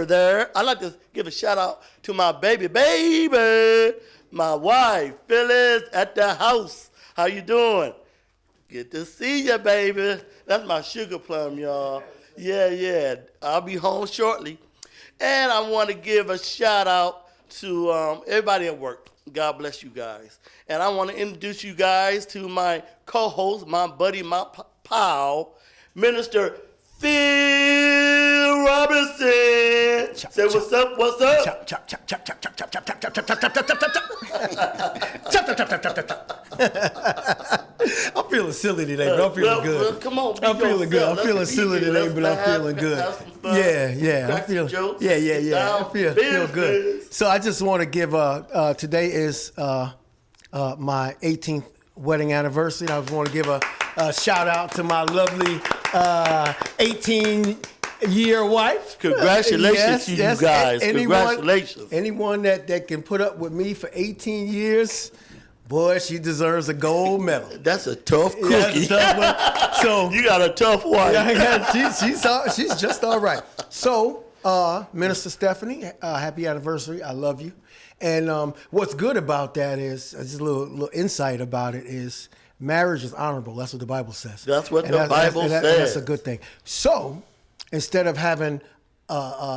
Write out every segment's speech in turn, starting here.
there. I'd like to give a shout out to my baby, my wife, Phyllis, at the house. How you doing? Good to see you, baby. That's my sugar plum, y'all. Yeah. I'll be home shortly. And I want to give a shout out to everybody at work. God bless you guys. And I want to introduce you guys to my co-host, my buddy, my pal, Minister Phil Robinson. Say what's up, what's up? I'm feeling silly today, but I'm feeling good. Come on, I'm feeling good. I'm feeling silly today, but I'm feeling good. Yeah. I'm feeling. Yeah. I feel good. So I just want to give. Today is my 18th wedding anniversary. I just want to give a shout out to my lovely 18-year wife. Congratulations to you guys. Congratulations. Anyone that can put up with me for 18 years. Boy, she deserves a gold medal. That's a tough cookie. That's a tough one. So you got a tough wife. She's just all right. So, Minister Stephanie, happy anniversary. I love you. And what's good about that is, just a little insight about it is, marriage is honorable. That's what the Bible says. That's what the Bible says. That's a good thing. So, instead of having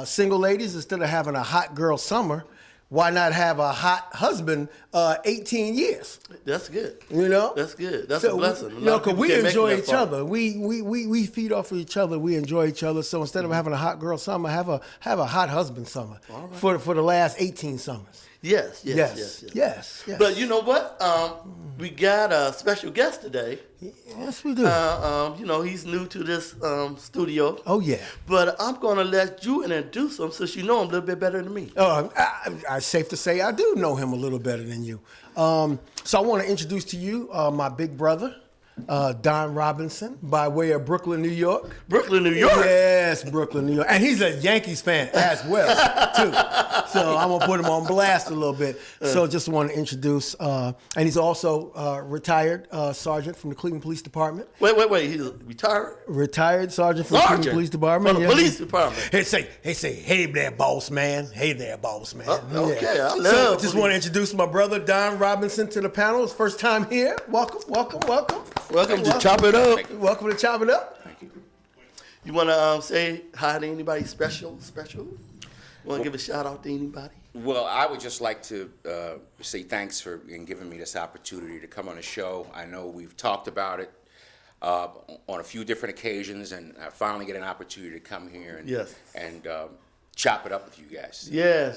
single ladies, instead of having a hot girl summer, why not have a hot husband 18 years? That's good. You know? That's good. That's a blessing. Because we enjoy each other. We feed off of each other. We enjoy each other. So instead of having a hot girl summer, have a hot husband summer for the last 18 summers. Yes. But you know what? We got a special guest today. Yes, we do. He's new to this studio. Oh, yeah. But I'm going to let you introduce him since you know him a little bit better than me. It's safe to say I do know him a little better than you. So I want to introduce to you my big brother, Don Robinson, by way of Brooklyn, New York. Brooklyn, New York? Yes, Brooklyn, New York. And he's a Yankees fan as well, too. So I'm going to put him on blast a little bit. So just want to introduce, and he's also retired sergeant from the Cleveland Police Department. Wait, he's retired? Retired sergeant from the Cleveland Police Department. From the police department. He say, hey there, boss man. Hey there, boss man. Okay, I love So just want to introduce my brother, Don Robinson, to the panel. His first time here. Welcome. Welcome to Chop It Up. Welcome to Chop It Up. Thank you. You want to say hi to anybody special? Want to give a shout out to anybody? Well, I would just like to say thanks for giving me this opportunity to come on the show. I know we've talked about it on a few different occasions, and I finally get an opportunity to come here and chop it up with you guys. Yes,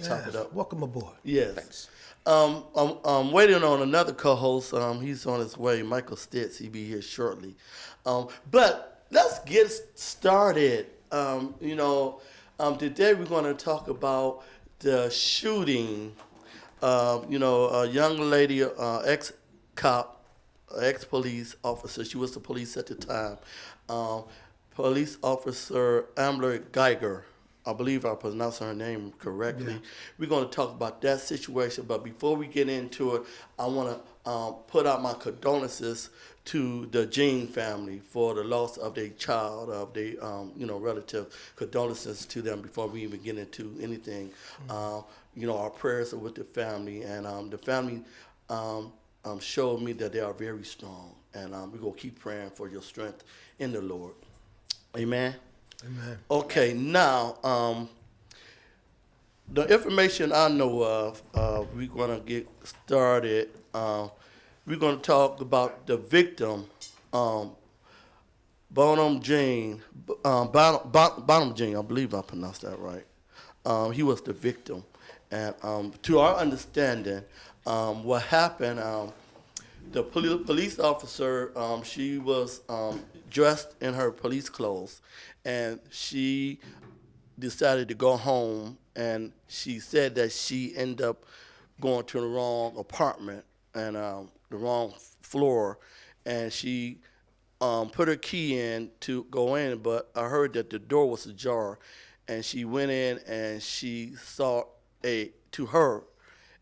chop it up. Welcome aboard. Yes. Thanks. I'm waiting on another co-host. He's on his way, Michael Stitz. He'll be here shortly. But let's get started. Today we're going to talk about the shooting. A young lady, ex-cop, ex-police officer. She was the police at the time. Police officer Amber Geiger. I believe I pronounced her name correctly. Yeah. We're going to talk about that situation, but before we get into it, I want to put out my condolences to the Jean family for the loss of their child, of their relative. Condolences to them before we even get into anything. Our prayers are with the family, and the family showed me that they are very strong, and we're going to keep praying for your strength in the Lord. Amen. Amen. Okay, now, the information I know of, we're going to get started. We're going to talk about the victim, Bonham Jean, Bonham Jean, I believe I pronounced that right. He was the victim. And to our understanding, what happened, the police officer, she was dressed in her police clothes, and she decided to go home, and she said that she ended up going to the wrong apartment and the wrong floor, and she put her key in to go in, but I heard that the door was ajar, and she went in and she saw an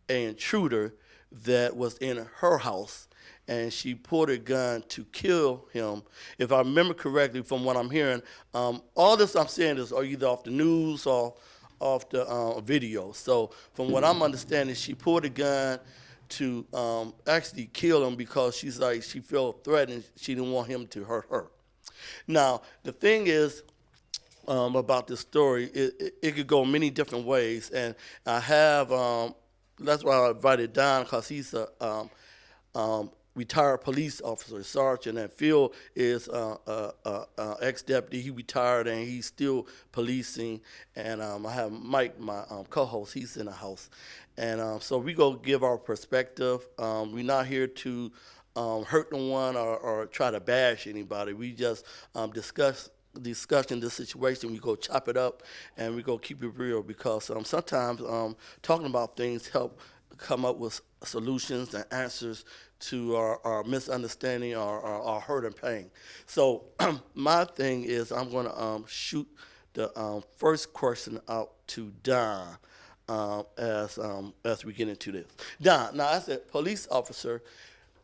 intruder that was in her house, and she pulled a gun to kill him. If I remember correctly from what I'm hearing, all this I'm saying is either off the news or off the video. So from what I'm understanding, she pulled a gun to actually kill him because she's like, she felt threatened. She didn't want him to hurt her. Now, the thing is, about this story, it could go many different ways, and I have that's why I invited Don, because he's a retired police officer, sergeant, and Phil is ex-deputy. He retired and he's still policing, and I have Mike, my co-host. He's in the house, and so we go give our perspective. We're not here to hurt no one or try to bash anybody. We just discussing this situation. We go chop it up and we go keep it real, because sometimes talking about things help come up with solutions and answers to our misunderstanding or our hurt and pain. So my thing is, I'm going to shoot the first question out to Don as we get into this. Don, now as a police officer,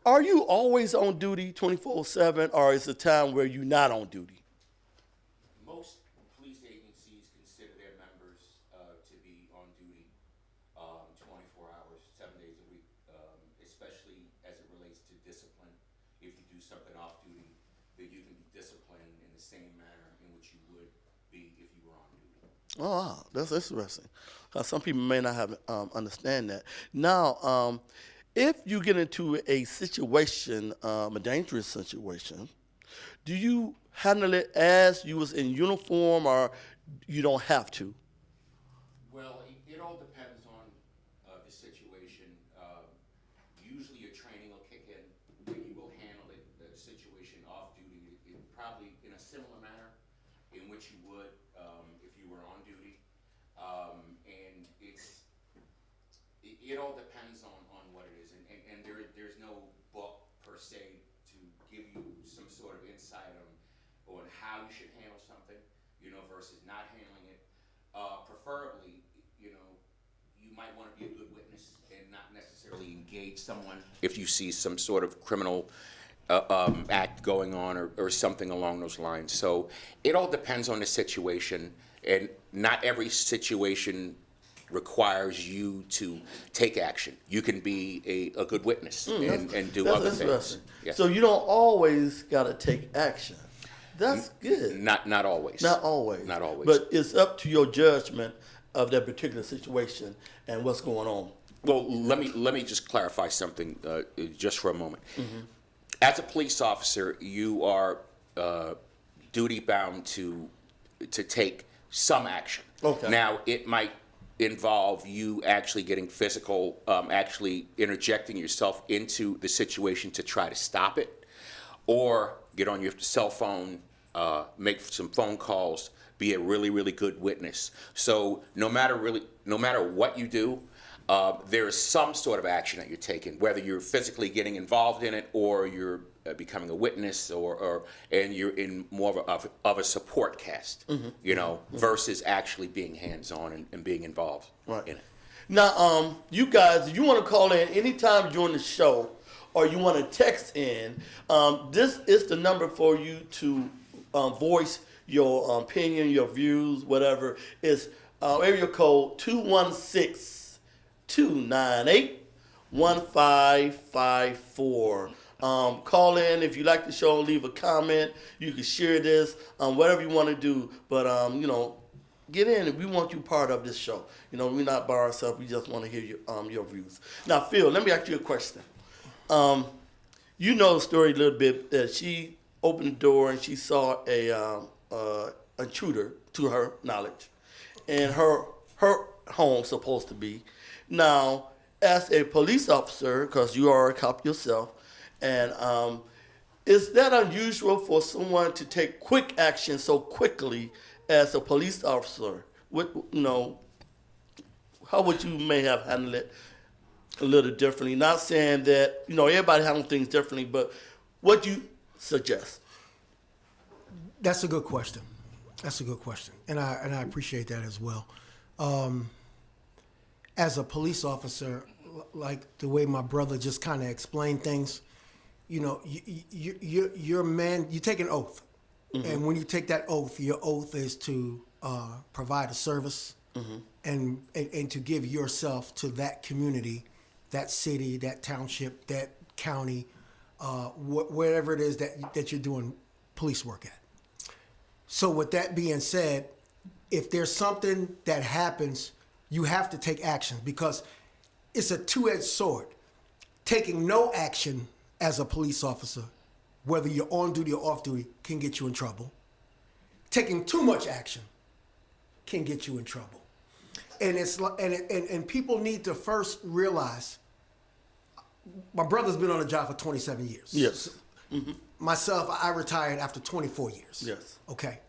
are you always on duty 24/7, or is it a time where you're not on duty? Most police agencies consider their members to be on duty 24 hours, 7 days a week, especially as it relates to discipline. If you do something off duty, then you can be disciplined in the same manner in which you would be if you were on duty. Oh, wow, that's interesting. Some people may not have understand that. Now, if you get into a situation, a dangerous situation, do you handle it as you was in uniform, or you don't have to? Well, it all depends on the situation. Usually your training will kick in and you will handle the situation off duty probably in a similar manner in which you would if you were on duty. And it all depends on what it is. And there's no book per se to give you some sort of insight on how you should handle something, versus not handling it. Preferably, you might want to be a good witness and not necessarily engage someone if you see some sort of criminal act going on or something along those lines. So it all depends on the situation, and not every situation requires you to take action. You can be a good witness and do other things. Yes. So you don't always got to take action. That's good. Not always. Not always. Not always. But it's up to your judgment of that particular situation and what's going on. Well, let me just clarify something just for a moment. Mm-hmm. As a police officer, you are duty bound to take some action. Okay. Now, it might involve you actually getting physical, actually interjecting yourself into the situation to try to stop it, or get on your cell phone, make some phone calls, be a really, really good witness. So no matter what you do, there is some sort of action that you're taking, whether you're physically getting involved in it or you're becoming a witness, and you're in more of a support cast, versus actually being hands-on and being involved in it. Now, you guys, if you want to call in anytime during the show, or you want to text in, this is the number for you to voice your opinion, your views, whatever. It's area code 216-298-1554. Call in if you like the show, leave a comment. You can share this, whatever you want to do. But, get in. We want you part of this show. We're not by ourselves. We just want to hear your views. Now, Phil, let me ask you a question. You know the story a little bit, that she opened the door and she saw a intruder, to her knowledge, in her home, supposed to be. Now, as a police officer, because you are a cop yourself, and is that unusual for someone to take quick action so quickly as a police officer? How would you may have handled it a little differently? Not saying that everybody handles things differently, but what do you suggest? That's a good question. And I appreciate that as well. As a police officer, like the way my brother just kind of explained things, you know, you're a man. You take an oath, and when you take that oath, your oath is to provide a service and to give yourself to that community, that city, that township, that county, wherever it is that you're doing police work at. So with that being said, if there's something that happens, you have to take action, because it's a two-edged sword. Taking no action as a police officer, whether you're on duty or off duty, can get you in trouble. Taking too much action can get you in trouble. And and people need to first realize, my brother's been on the job for 27 years. Yes. Myself, I retired after 24 years. Yes. Okay.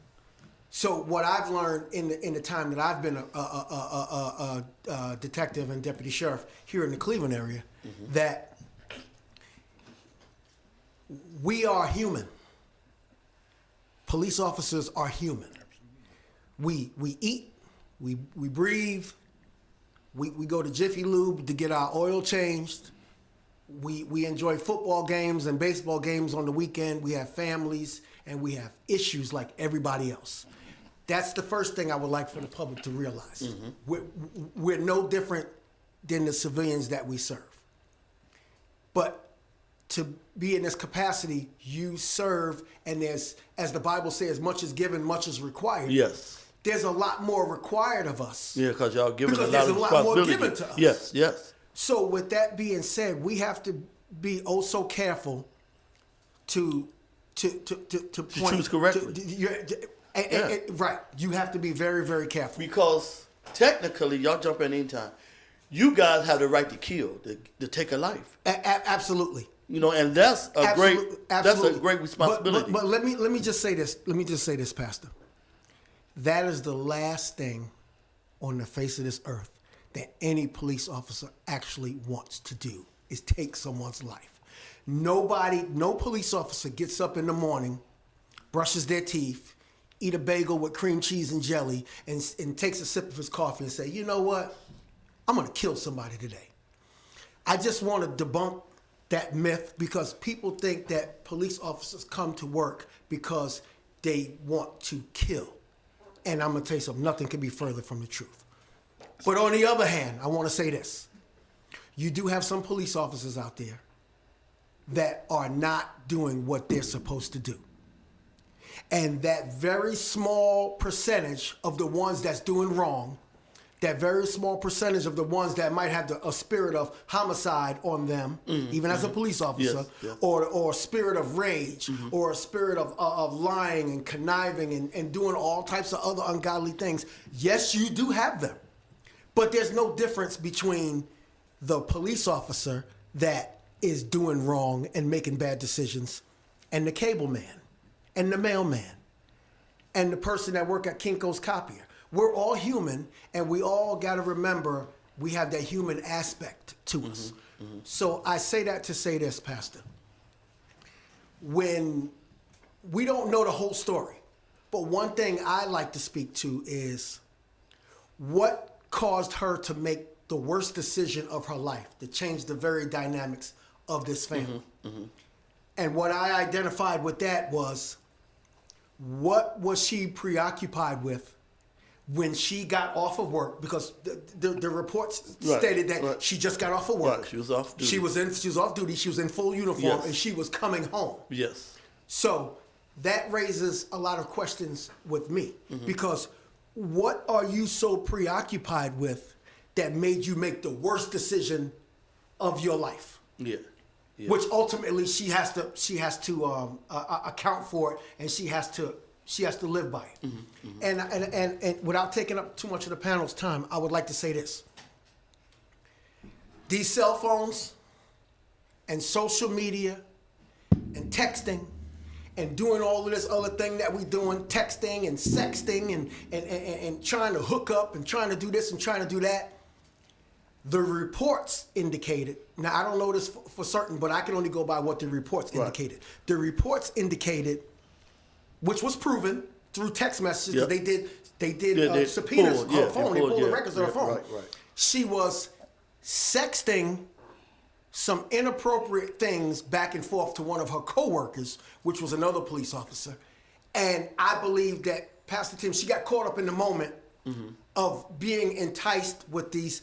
So what I've learned in the time that I've been a detective and deputy sheriff here in the Cleveland area, that we are human. Police officers are human. We eat, we breathe, we go to Jiffy Lube to get our oil changed. We enjoy football games and baseball games on the weekend. We have families and we have issues like everybody else. That's the first thing I would like for the public to realize. We're no different than the civilians that we serve. But to be in this capacity, you serve, and there's, as the Bible says, much is given, much is required. Yes. There's a lot more required of us. Yeah, because y'all giving Because a lot there's of a lot more responsibility. given to us. Yes, yes. So with that being said, we have to be oh so careful to point, choose correctly. Right. You have to be very, very careful. Because technically, y'all jump in anytime. You guys have the right to kill, to take a life. Absolutely. You know, and that's a great responsibility. But let me just say this. Let me just say this, Pastor. That is the last thing on the face of this earth that any police officer actually wants to do, is take someone's life. No police officer gets up in the morning, brushes their teeth, eat a bagel with cream cheese and jelly, and takes a sip of his coffee and say, you know what? I'm going to kill somebody today. I just want to debunk that myth, because people think that police officers come to work because they want to kill. And I'm going to tell you something, nothing could be further from the truth. But on the other hand, I want to say this. You do have some police officers out there that are not doing what they're supposed to do. And that very small percentage of the ones that's doing wrong, that very small percentage of the ones that might have a spirit of homicide on them, even as a police officer, yes. or a spirit of rage, or a spirit of lying and conniving and doing all types of other ungodly things. Yes, you do have them. But there's no difference between the police officer that is doing wrong and making bad decisions, and the cable man, and the mailman, and the person that work at Kinko's copier. We're all human, and we all got to remember we have that human aspect to us. So I say that to say this, Pastor. When we don't know the whole story, but one thing I like to speak to is what caused her to make the worst decision of her life, to change the very dynamics of this family. And what I identified with that was, what was she preoccupied with when she got off of work? Because the reports stated that she just got off of work. Right. She was off duty. She was off duty. She was in full uniform, Yes. and she was coming home. Yes. So that raises a lot of questions with me, because what are you so preoccupied with that made you make the worst decision of your life? Yeah. Yeah. Which ultimately she has to account for it, and she has to live by it. And without taking up too much of the panel's time, I would like to say this. These cell phones and social media and texting and doing all of this other thing that we doing, texting and sexting and trying to hook up and trying to do this and trying to do that, the reports indicated, now I don't know this for certain, but I can only go by what the reports indicated. The reports indicated, which was proven through text messages, they did subpoenas on her phone, they pulled the records on her phone. Right. She was sexting some inappropriate things back and forth to one of her coworkers, which was another police officer. And I believe that Pastor Tim, she got caught up in the moment of being enticed with these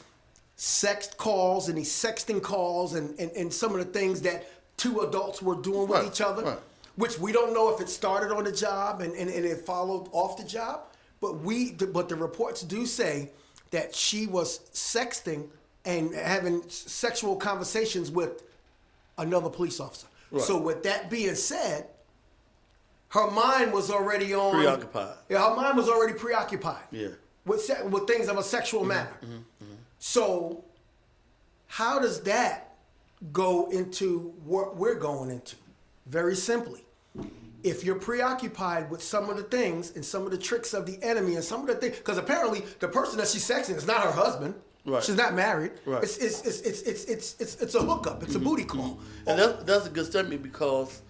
sext calls and these sexting calls and some of the things that two adults were doing with each other, which we don't know if it started on the job and it followed off the job. But the reports do say that she was sexting and having sexual conversations with another police officer. Right. So with that being said, her mind was already preoccupied. Yeah, her mind was already preoccupied. Yeah. With things of a sexual manner. So how does that go into what we're going into? Very simply. If you're preoccupied with some of the things and some of the tricks of the enemy and some of the things, because apparently the person that she's sexting is not her husband. Right. She's not married. Right. It's a hookup. It's a booty call. And that's a good statement because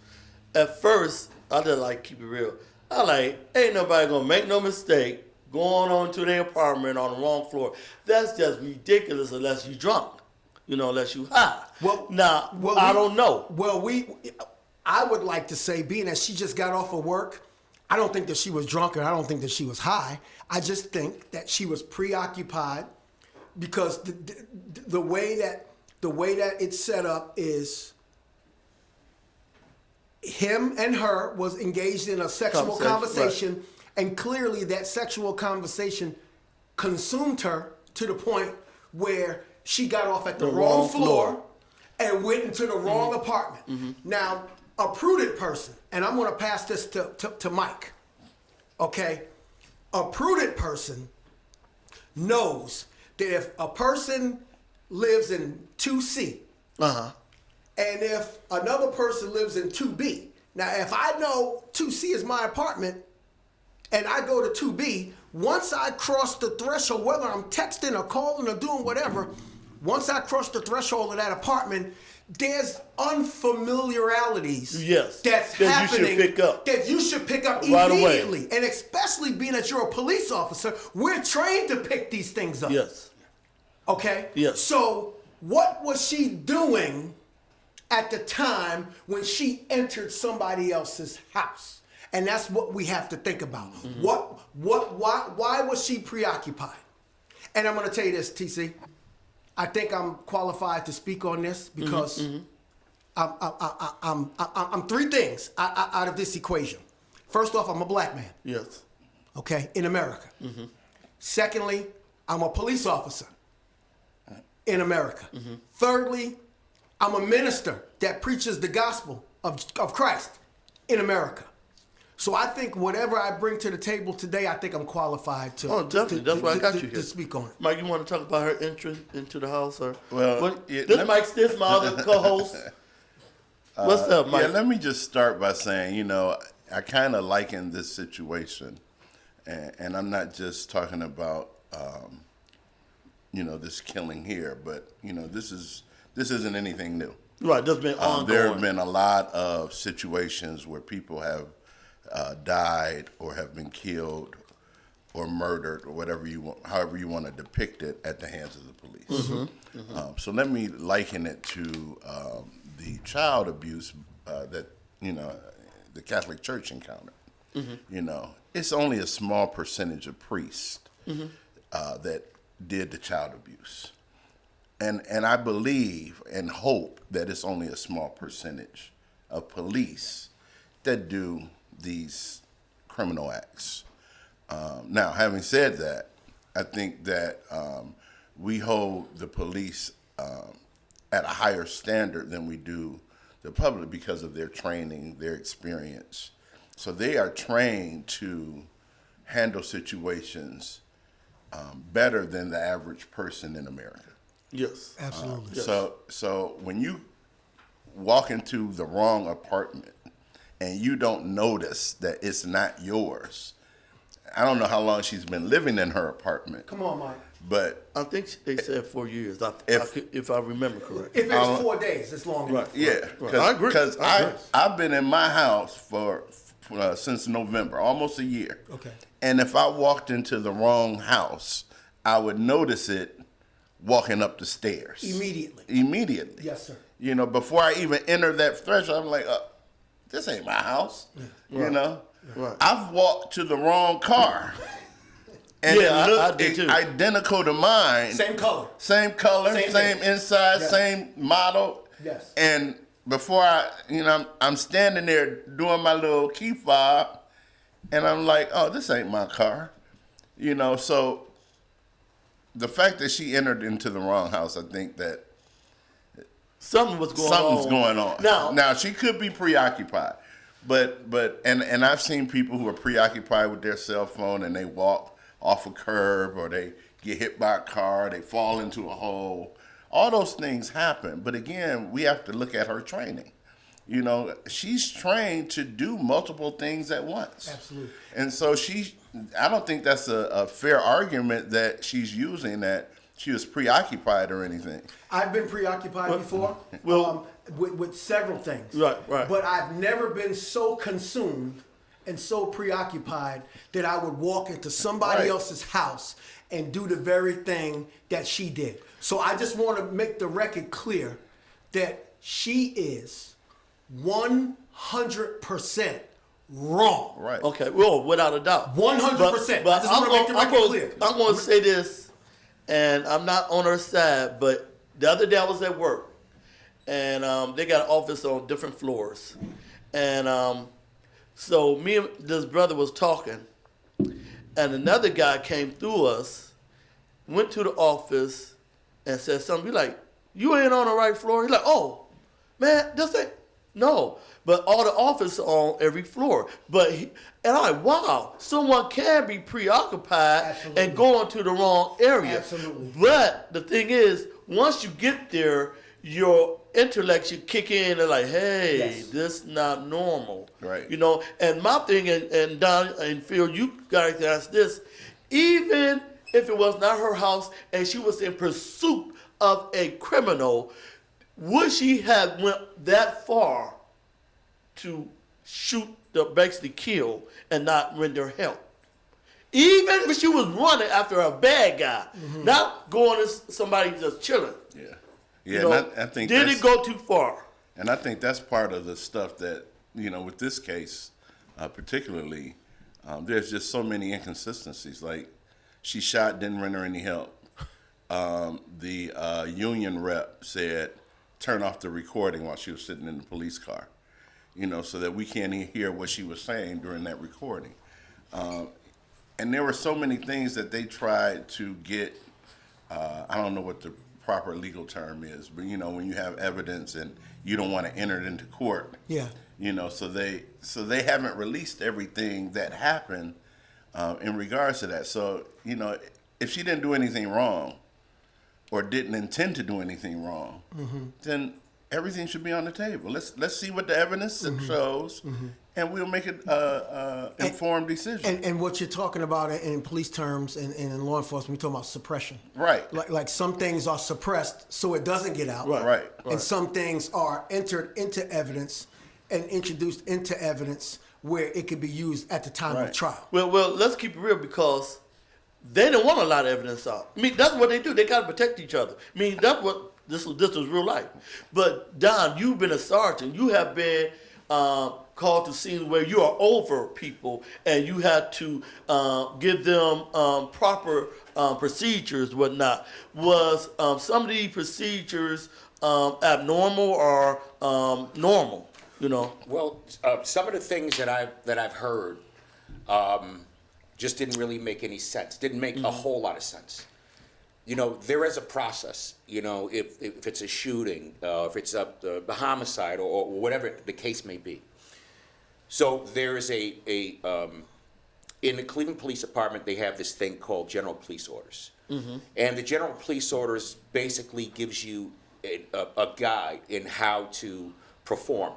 at first I just like keep it real. I like ain't nobody gonna make no mistake going on to their apartment on the wrong floor. That's just ridiculous unless you drunk, unless you high. I don't know. Well, I would like to say, being that she just got off of work, I don't think that she was drunk and I don't think that she was high. I just think that she was preoccupied because the way that it's set up is him and her was engaged in a sexual conversation, right. And clearly that sexual conversation consumed her to the point where she got off at the wrong floor and went into the wrong apartment. Now, a prudent person, and I'm going to pass this to Mike, okay? A prudent person knows that if a person lives in 2C, and if another person lives in 2B, now if I know 2C is my apartment and I go to 2B, once I cross the threshold, whether I'm texting or calling or doing whatever, once I cross the threshold of that apartment, there's unfamiliarities that's happening that you should pick up right immediately. Away. And especially being that you're a police officer, we're trained to pick these things up. Yes. Okay? Yes. So what was she doing at the time when she entered somebody else's house? And that's what we have to think about. Why was she preoccupied? And I'm going to tell you this, TC. I think I'm qualified to speak on this because I'm three things out of this equation. First off, I'm a black man. Yes. Okay, in America. Secondly, I'm a police officer in America. Thirdly, I'm a minister that preaches the gospel of Christ in America. So I think whatever I bring to the table today, I think I'm qualified to. Oh, definitely. That's why I got you here to speak on it. Mike, you want to talk about her entry into the house, or Mike's this my other co-host. What's up, Mike? Yeah, let me just start by saying, I kind of liken this situation, and I'm not just talking about, this killing here, but this isn't anything new. Right, there's been ongoing. There have been a lot of situations where people have died or have been killed or murdered or however you want to depict it at the hands of the police. So let me liken it to the child abuse that the Catholic Church encountered. It's only a small percentage of priests that did the child abuse, and I believe and hope that it's only a small percentage of police that do these criminal acts. Now, having said that, I think that we hold the police at a higher standard than we do the public because of their training, their experience. So they are trained to handle situations better than the average person in America. Yes. Absolutely. So when you walk into the wrong apartment and you don't notice that it's not yours, I don't know how long she's been living in her apartment. Come on, Mike. But I think they said 4 years, if I remember correctly. If it's 4 days, it's long enough. Yeah, right. I agree. Because I've been in my house for since November, almost a year. Okay. And if I walked into the wrong house, I would notice it walking up the stairs. Immediately. Yes, sir. You know, before I even enter that threshold, I'm like, this ain't my house. Yeah. You know? Right. I've walked to the wrong car. And Yeah, it I looked did too. identical to mine. Same color. Same color, Same same thing. inside, Yeah. same model. Yes. And before I'm standing there doing my little key fob, and I'm like, oh, this ain't my car. You know, so the fact that she entered into the wrong house, I think that Something's going on. Now she could be preoccupied, but and I've seen people who are preoccupied with their cell phone and they walk off a curb or they get hit by a car, they fall into a hole. All those things happen. But again, we have to look at her training. You know, she's trained to do multiple things at once. Absolutely. And so I don't think that's a fair argument that she's using that she was preoccupied or anything. I've been preoccupied before with several things. Right. But I've never been so consumed and so preoccupied that I would walk into somebody Right. else's house and do the very thing that she did. So I just want to make the record clear that she is 100% wrong. Right. Okay, well, without a doubt. 100%. I just wanna make the record clear. I'm going to say this, and I'm not on her side, but the other day I was at work, and they got an office on different floors. And so me and this brother was talking, and another guy came through us, went to the office, and said something. We like, you ain't on the right floor. He's like, oh, man, this ain't. No, but all the offices are on every floor. And I'm like, wow, someone can be preoccupied Absolutely. and go into the wrong area. Absolutely. But the thing is, once you get there, your intellect should kick in and like, hey, Yes. this not normal. Right. You know, and my thing, and Don and Phil, you guys ask this, even if it was not her house and she was in pursuit of a criminal, would she have went that far to shoot, basically kill, and not render help? Even if she was running after a bad guy, not going to somebody just chilling. Yeah. You Yeah, know, and I think did that's- it go too far? And I think that's part of the stuff that, you know, with this case, particularly, there's just so many inconsistencies. Like, she shot, didn't render any help. The union rep said, turn off the recording while she was sitting in the police car, you know, so that we can't hear what she was saying during that recording. And there were so many things that they tried to get, I don't know what the proper legal term is, but, you know, when you have evidence and you don't want to enter it into court. Yeah. You know, so they haven't released everything that happened in regards to that. So, you know, if she didn't do anything wrong or didn't intend to do anything wrong, then everything should be on the table. Let's see what the evidence shows, and we'll make an informed decision. And what you're talking about in police terms and in law enforcement, we're talking about suppression. Right. Like some things are suppressed so it doesn't get out. Right. And some things are entered into evidence and introduced into evidence where it could be used at the time of Right. trial. Well, let's keep it real because they don't want a lot of evidence out. I mean, that's what they do. They got to protect each other. I mean, that's what this was real life. But Don, you've been a sergeant. You have been called to scenes where you are over people and you had to give them proper procedures, whatnot. Was some of these procedures abnormal or normal? You know. Well, some of the things that I've heard just didn't really make any sense. Didn't make a whole lot of sense. You know, there is a process. You know, if it's a shooting, if it's a homicide, or whatever the case may be. So there is in the Cleveland Police Department, they have this thing called General Police Orders, and the General Police Orders basically gives you a guide in how to perform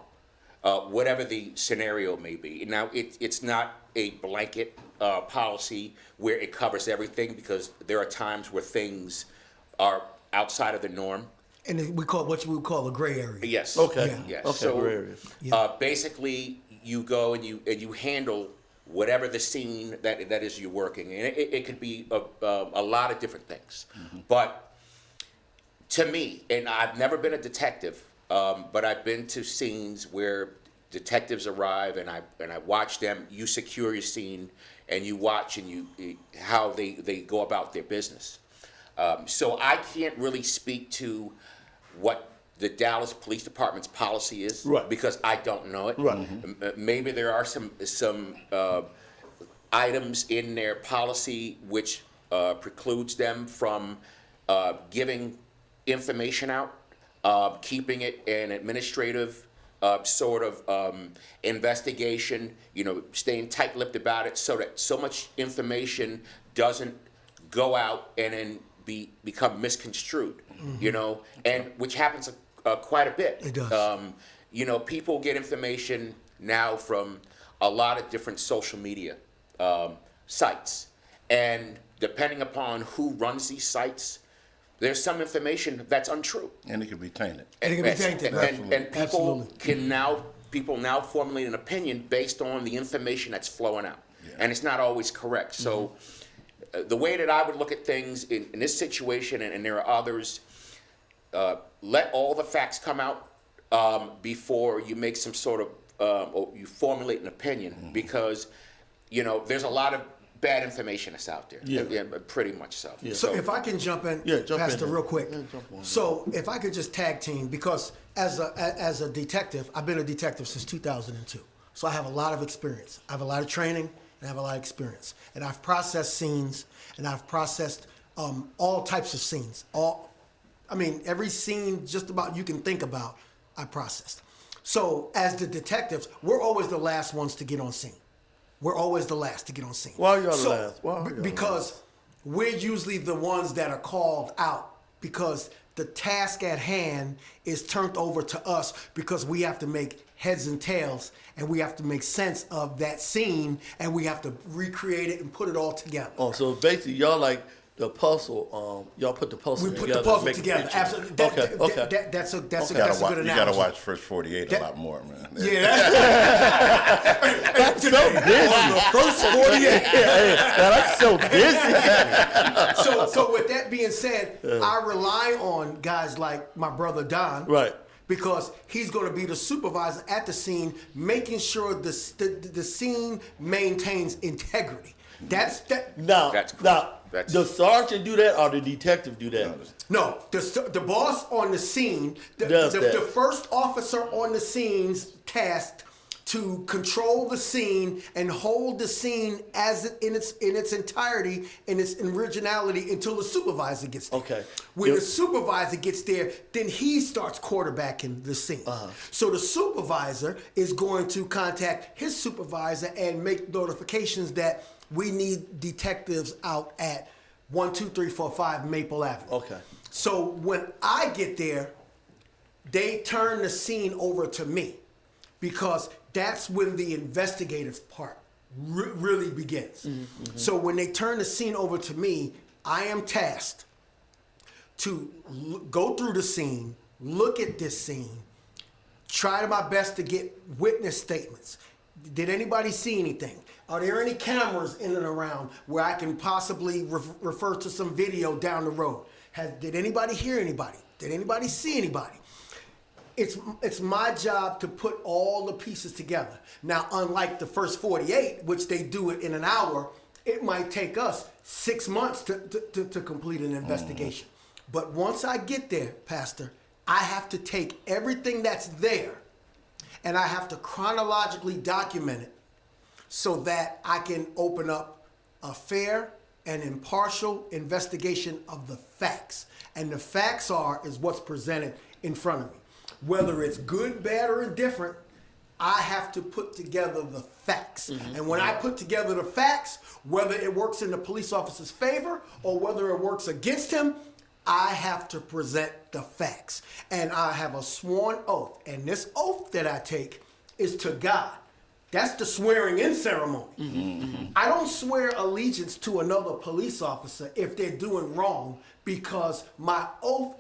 whatever the scenario may be. Now, it's not a blanket policy where it covers everything, because there are times where things are outside of the norm. And we call what we would call a gray area. Yes. Okay. Yeah. Yes. Okay. So gray area. basically, you go and you handle whatever the scene that is you're working, and it could be a lot of different things. But to me, and I've never been a detective, but I've been to scenes where detectives arrive, and I watch them. You secure your scene, and you watch how they go about their business. So I can't really speak to what the Dallas Police Department's policy is, Right. because I don't know it. Right. Maybe there are some items in their policy which precludes them from giving information out, keeping it an administrative sort of investigation, staying tight-lipped about it so that so much information doesn't go out and then become misconstrued, and which happens quite a bit. It does. People get information now from a lot of different social media sites, and depending upon who runs these sites, there's some information that's untrue. And it can be tainted. And it can be tainted. Right? And people now formulate an opinion based on the information that's flowing out, and it's not always correct. So, the way that I would look at things in this situation, and there are others, let all the facts come out before you make some sort of or you formulate an opinion, because there's a lot of bad information that's out there. Yeah. Pretty much so. Yeah. So if I can jump in, Pastor, real quick. Yeah, jump on. So if I could just tag team, because as a detective, I've been a detective since 2002. So I have a lot of experience. I have a lot of training, and I have a lot of experience. And I've processed scenes, and I've processed all types of scenes. Every scene just about you can think about, I processed. So as the detectives, we're always the last ones to get on scene. We're always the last to get on scene. Why are y'all the last? Why are y'all the because we're usually the ones that are called out, because the task at hand is turned over to us, because we have to make heads and tails, and we have to make sense of that scene, and we have to recreate it and put it all together. Oh, so basically, y'all like the puzzle. Y'all put the puzzle We together. put the puzzle to make a together. picture. Absolutely. Okay. That's a good You analogy. gotta watch First 48 a lot more, man. Yeah. So busy. The first 48. I'm so busy. So with that being said, I rely on guys like my brother Don. Right. Because he's going to be the supervisor at the scene, making sure the scene maintains integrity. That's that. Now, That's- the sergeant do that or the detective do that? No, the boss on the scene, Does that. the first officer on the scene's tasked to control the scene and hold the scene in its entirety, in its originality, until the supervisor gets there. Okay. When Yep. the supervisor gets there, then he starts quarterbacking the scene. So the supervisor is going to contact his supervisor and make notifications that we need detectives out at 1, 2, 3, 4, 5 Maple Avenue. Okay. So when I get there, they turn the scene over to me, because that's when the investigative part really begins. So when they turn the scene over to me, I am tasked to go through the scene, look at this scene, try my best to get witness statements. Did anybody see anything? Are there any cameras in and around where I can possibly refer to some video down the road? Did anybody hear anybody? Did anybody see anybody? It's my job to put all the pieces together. Now, unlike the first 48, which they do it in an hour, it might take us 6 months to complete an investigation. But once I get there, Pastor, I have to take everything that's there and I have to chronologically document it so that I can open up a fair and impartial investigation of the facts. And the facts is what's presented in front of me. Whether it's good, bad, or indifferent, I have to put together the facts. And when I put together the facts, whether it works in the police officer's favor or whether it works against him, I have to present the facts. And I have a sworn oath. And this oath that I take is to God. That's the swearing in ceremony. I don't swear allegiance to another police officer if they're doing wrong, because my oath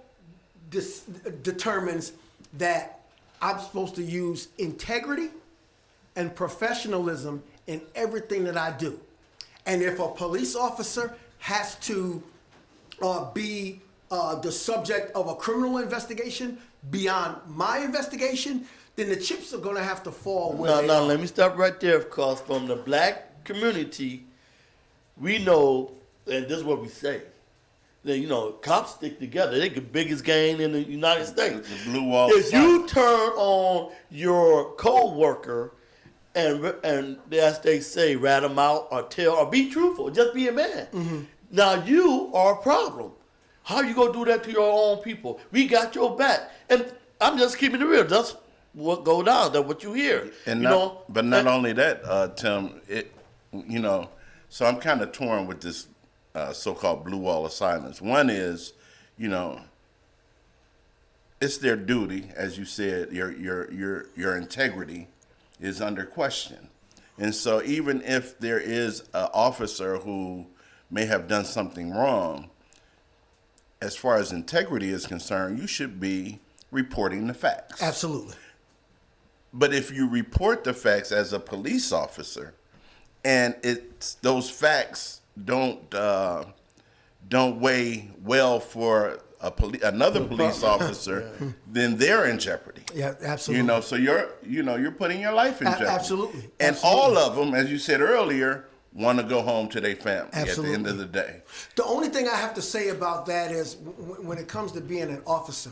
determines that I'm supposed to use integrity and professionalism in everything that I do. And if a police officer has to be the subject of a criminal investigation beyond my investigation, then the chips are going to have to fall where Now, let me stop right there, because from the black community, we know, and this is what we say, that, you know, cops stick together. They're the biggest gang in the United States. The blue wall. If you turn on your co-worker and as they say, rat them out or tell or be truthful, just be a man. Now you are a problem. How you gonna do that to your own people? We got your back, and I'm just keeping it real. That's what go down. That's what you hear. And but not only that, Tim. So I'm kind of torn with this so-called blue wall of silence. One is, it's their duty, as you said. Your integrity is under question, and so even if there is an officer who may have done something wrong, as far as integrity is concerned, you should be reporting the facts. Absolutely. But if you report the facts as a police officer, and those facts don't weigh well for another police officer, then they're in jeopardy. Yeah, absolutely. So you're putting your life in jeopardy. Absolutely. And all of them, as you said earlier, want to go home to their family Absolutely. at the end of the day. The only thing I have to say about that is when it comes to being an officer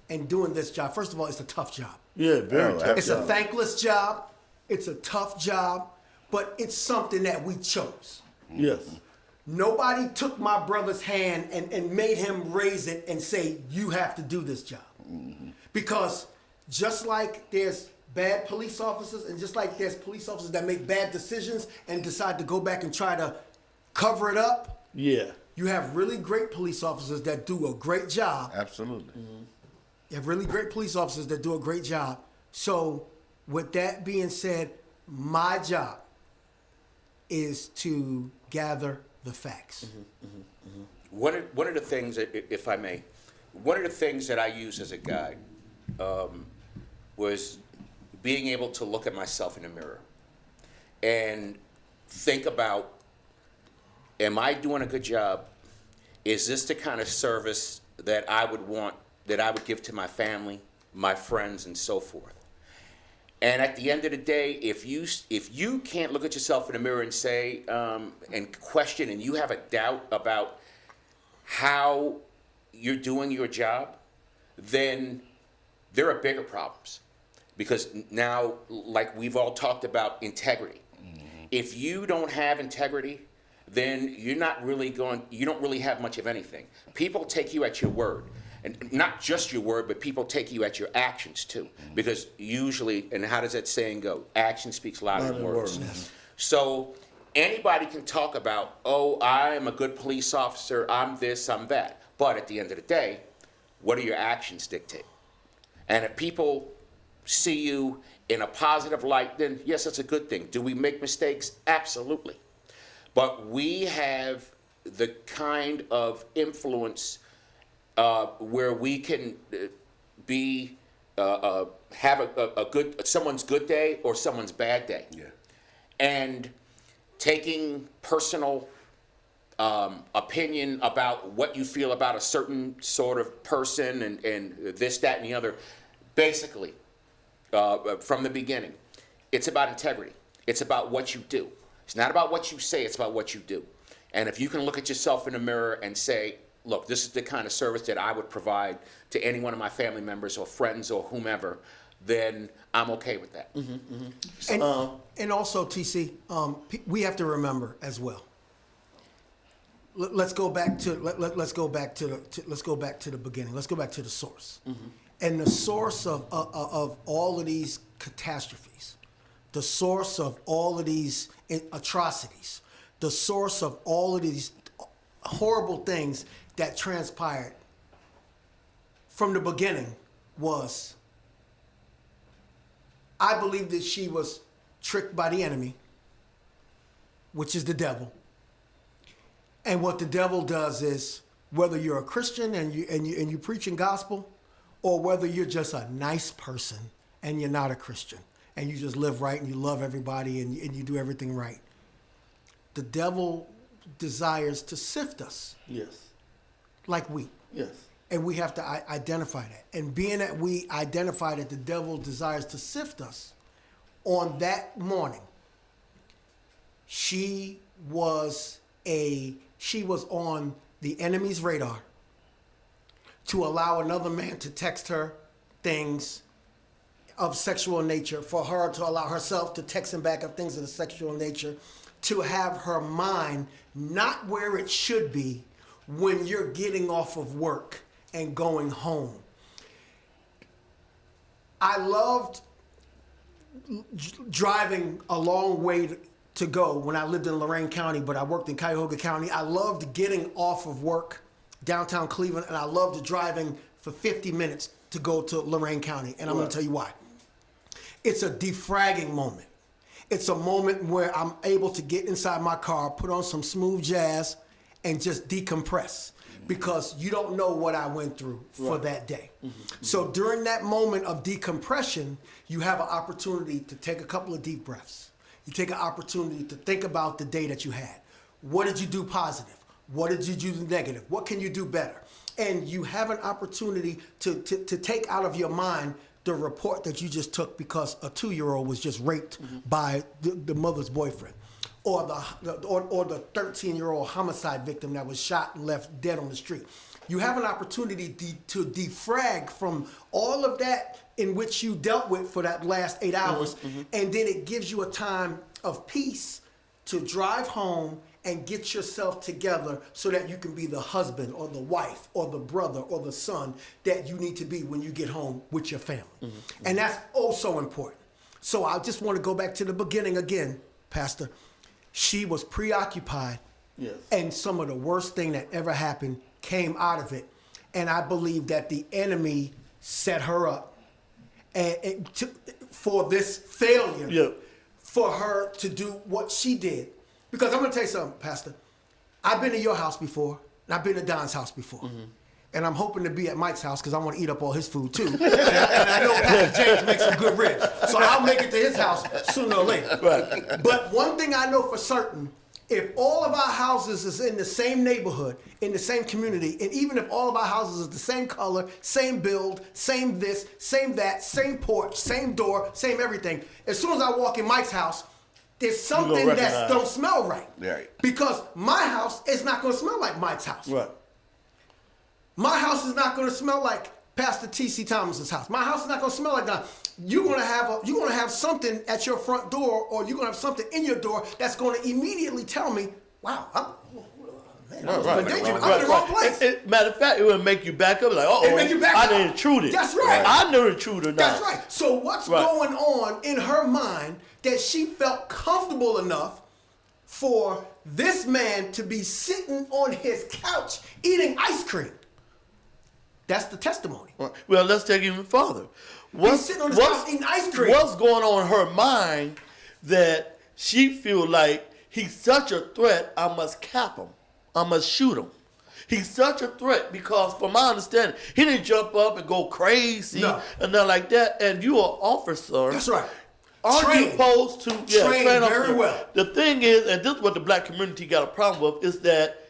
and doing this job, first of all, it's a tough job. Yeah, very tough. It's a thankless job. It's a tough job, but it's something that we chose. Yes. Nobody took my brother's hand and made him raise it and say, you have to do this job. Because just like there's bad police officers, and just like there's police officers that make bad decisions and decide to go back and try to cover it up, Yeah. you have really great police officers that do a great job. Absolutely. You have really great police officers that do a great job. So with that being said, my job is to gather the facts. One of the things, if I may, one of the things that I use as a guide was being able to look at myself in the mirror and think about, am I doing a good job? Is this the kind of service that I would want, that I would give to my family, my friends, and so forth? And at the end of the day, if you can't look at yourself in the mirror and say, and question, and you have a doubt about how you're doing your job, then there are bigger problems. Because now, like we've all talked about, integrity. If you don't have integrity, then you don't really have much of anything. People take you at your word. And not just your word, but people take you at your actions too. Because usually, and how does that saying go? Action speaks louder than words. So anybody can talk about, oh, I am a good police officer, I'm this, I'm that. But at the end of the day, what do your actions dictate? And if people see you in a positive light, then yes, that's a good thing. Do we make mistakes? Absolutely. But we have the kind of influence where we can have a good, someone's good day or someone's bad day. Yeah. And taking personal opinion about what you feel about a certain sort of person and this, that, and the other, basically, from the beginning, it's about integrity. It's about what you do. It's not about what you say, it's about what you do. And if you can look at yourself in the mirror and say, look, this is the kind of service that I would provide to any one of my family members or friends or whomever, then I'm okay with that. And also, TC, we have to remember as well. Let's go back to let's go back to the beginning. Let's go back to the source. And the source of all of these catastrophes, the source of all of these atrocities, the source of all of these horrible things that transpired from the beginning was, I believe that she was tricked by the enemy, which is the devil. And what the devil does is, whether you're a Christian and you preaching gospel, or whether you're just a nice person and you're not a Christian and you just live right and you love everybody and you do everything right, the devil desires to sift us. Yes. like wheat. Yes. And we have to identify that. And being that we identify that the devil desires to sift us, on that morning, she was on the enemy's radar to allow another man to text her things of sexual nature, for her to allow herself to text him back of things of the sexual nature, to have her mind not where it should be when you're getting off of work and going home. I loved driving a long way to go when I lived in Lorain County, but I worked in Cuyahoga County. I loved getting off of work downtown Cleveland, and I loved driving for 50 minutes to go to Lorain County. And I'm going to tell you why. It's a defragging moment. It's a moment where I'm able to get inside my car, put on some smooth jazz, and just decompress, because you don't know what I went through for that day. So during that moment of decompression, you have an opportunity to take a couple of deep breaths. You take an opportunity to think about the day that you had. What did you do positive? What did you do negative? What can you do better? And you have an opportunity to take out of your mind the report that you just took because a 2-year-old was just raped by the mother's boyfriend, or the 13-year-old homicide victim that was shot and left dead on the street. You have an opportunity to defrag from all of that in which you dealt with for that last 8 hours, and then it gives you a time of peace to drive home and get yourself together so that you can be the husband or the wife or the brother or the son that you need to be when you get home with your family. And that's oh so important. So I just want to go back to the beginning again, Pastor. She was preoccupied, and some of the worst thing that ever happened came out of it. And I believe that the enemy set her up for this failure, for her to do what she did. Because I'm going to tell you something, Pastor. I've been to your house before, and I've been to Don's house before. And I'm hoping to be at Mike's house because I want to eat up all his food too. and I know Pastor James makes some good ribs. So I'll make it to his house sooner or later. Right. But one thing I know for certain, if all of our houses is in the same neighborhood, in the same community, and even if all of our houses is the same color, same build, same this, same that, same porch, same door, same everything, as soon as I walk in Mike's house, there's something that don't smell right. Right. Because my house is not going to smell like Mike's house. Right. My house is not going to smell like Pastor T.C. Thomas's house. My house is not going to smell like that. You're going to have something at your front door, or you're going to have something in your door that's going to immediately tell me, wow, I'm in the wrong place. Matter of fact, it will make you back up like, I done intruded. That's right. I know intruder now. That's right. So what's going on in her mind that she felt comfortable enough for this man to be sitting on his couch eating ice cream? That's the testimony. Well, let's take it even further. He's sitting on his couch eating ice cream. What's going on in her mind that she feel like he's such a threat, I must cap him. I must shoot him. He's such a threat because, from my understanding, he didn't jump up and go crazy and nothing like that. And you're an officer. That's right. Aren't you supposed to train very well? The thing is, and this is what the black community got a problem with, is that